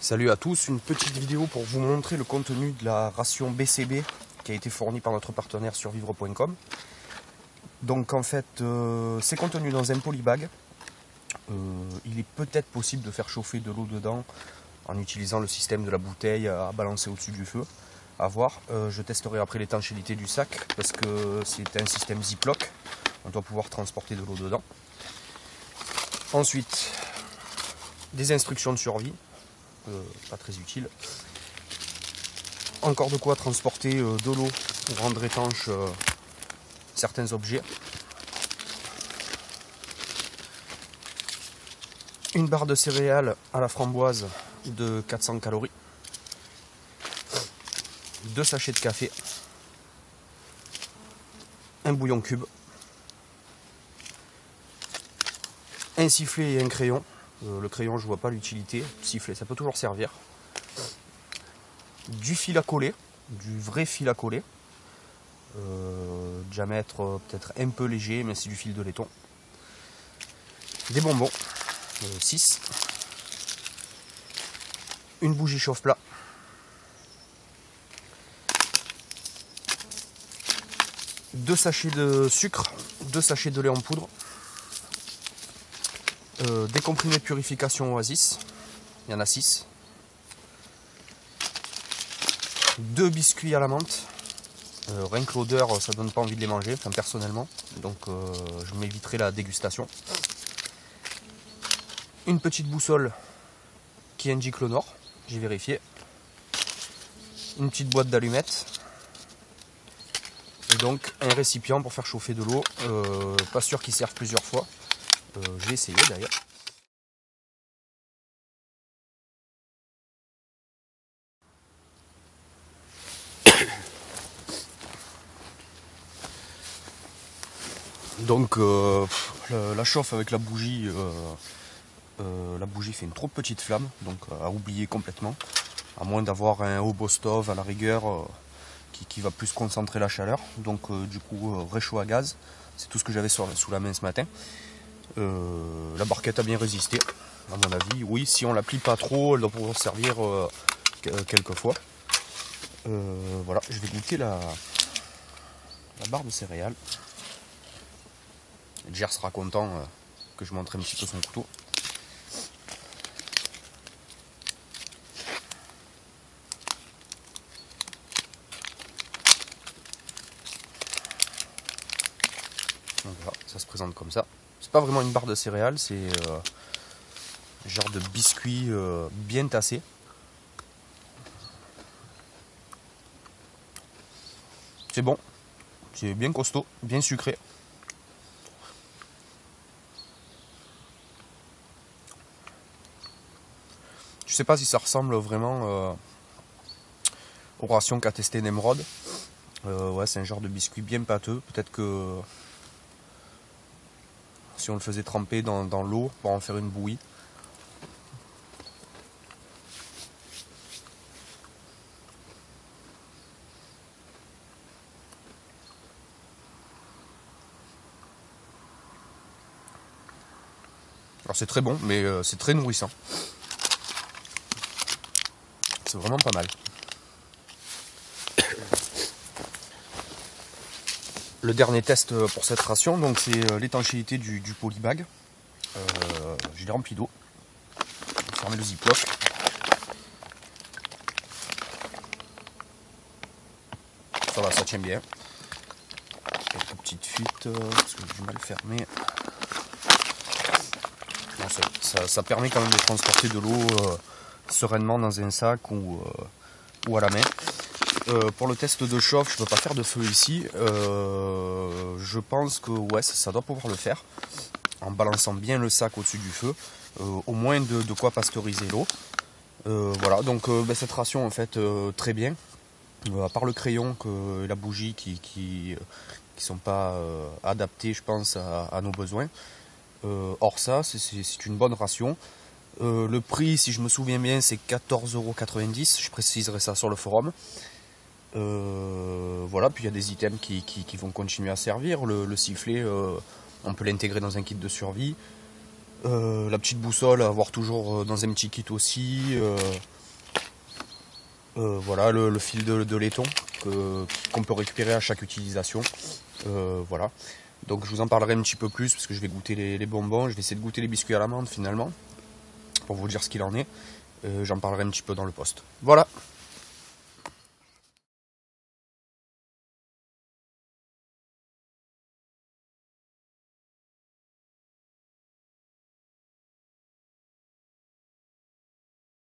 Salut à tous, une petite vidéo pour vous montrer le contenu de la ration BCB qui a été fournie par notre partenaire survivre.com. Donc en fait, c'est contenu dans un polybag. Il est peut-être possible de faire chauffer de l'eau dedans en utilisant le système de la bouteille à balancer au-dessus du feu. À voir, je testerai après l'étanchéité du sac parce que c'est un système Ziploc. On doit pouvoir transporter de l'eau dedans. Ensuite, des instructions de survie. Pas très utile. Encore de quoi transporter de l'eau pour rendre étanche certains objets. Une barre de céréales à la framboise de 400 calories. 2 sachets de café. Un bouillon cube. Un sifflet et un crayon. Le crayon, je vois pas l'utilité. Sifflet, ça peut toujours servir. Du fil à coller, du vrai fil à coller. Diamètre peut-être un peu léger, mais c'est du fil de laiton. Des bonbons, 6. Une bougie chauffe-plat. Deux sachets de sucre, 2 sachets de lait en poudre. Des comprimés de purification Oasis, il y en a 6. 2 biscuits à la menthe. Rien que l'odeur, ça donne pas envie de les manger, enfin personnellement. Donc je m'éviterai la dégustation. Une petite boussole qui indique le nord, j'ai vérifié. Une petite boîte d'allumettes. Et donc un récipient pour faire chauffer de l'eau. Pas sûr qu'il serve plusieurs fois. J'ai essayé d'ailleurs. Donc la chauffe avec la bougie fait une trop petite flamme, donc à oublier complètement, à moins d'avoir un hobo stove à la rigueur qui va plus concentrer la chaleur. Donc du coup réchaud à gaz, c'est tout ce que j'avais sous la main ce matin. La barquette a bien résisté, à mon avis. Oui, si on la plie pas trop, elle doit pouvoir servir quelques fois. Voilà, je vais goûter la barre de céréales. Jer sera content que je montre un petit peu son couteau. Donc voilà, ça se présente comme ça. C'est pas vraiment une barre de céréales, c'est un genre de biscuit bien tassé. C'est bon, c'est bien costaud, bien sucré. Je sais pas si ça ressemble vraiment aux rations qu'a testé Nemrod. Ouais, c'est un genre de biscuit bien pâteux. Peut-être que si on le faisait tremper dans l'eau pour en faire une bouillie. Alors c'est très bon, mais c'est très nourrissant. C'est vraiment pas mal. Le dernier test pour cette ration, donc c'est l'étanchéité du polybag. Je l'ai rempli d'eau. Fermer le ziploc. Ça va, ça tient bien. Quelques petites fuites, parce que j'ai du mal à fermer. Bon, ça permet quand même de transporter de l'eau sereinement dans un sac ou à la main. Pour le test de chauffe, je ne peux pas faire de feu ici. Je pense que ouais, ça doit pouvoir le faire. En balançant bien le sac au-dessus du feu. Au moins de quoi pasteuriser l'eau. Voilà, donc cette ration en fait très bien. À part le crayon et la bougie qui sont pas adaptés, je pense, à nos besoins. Hors ça, c'est une bonne ration. Le prix, si je me souviens bien, c'est 14,90 €. Je préciserai ça sur le forum. Voilà, puis il y a des items qui vont continuer à servir. Le sifflet, on peut l'intégrer dans un kit de survie. La petite boussole à avoir toujours dans un petit kit aussi. Voilà le fil de laiton qu'on peut récupérer à chaque utilisation. Voilà. Donc je vous en parlerai un petit peu plus parce que je vais goûter les bonbons, je vais essayer de goûter les biscuits à l'amande finalement, pour vous dire ce qu'il en est. J'en parlerai un petit peu dans le post. Voilà.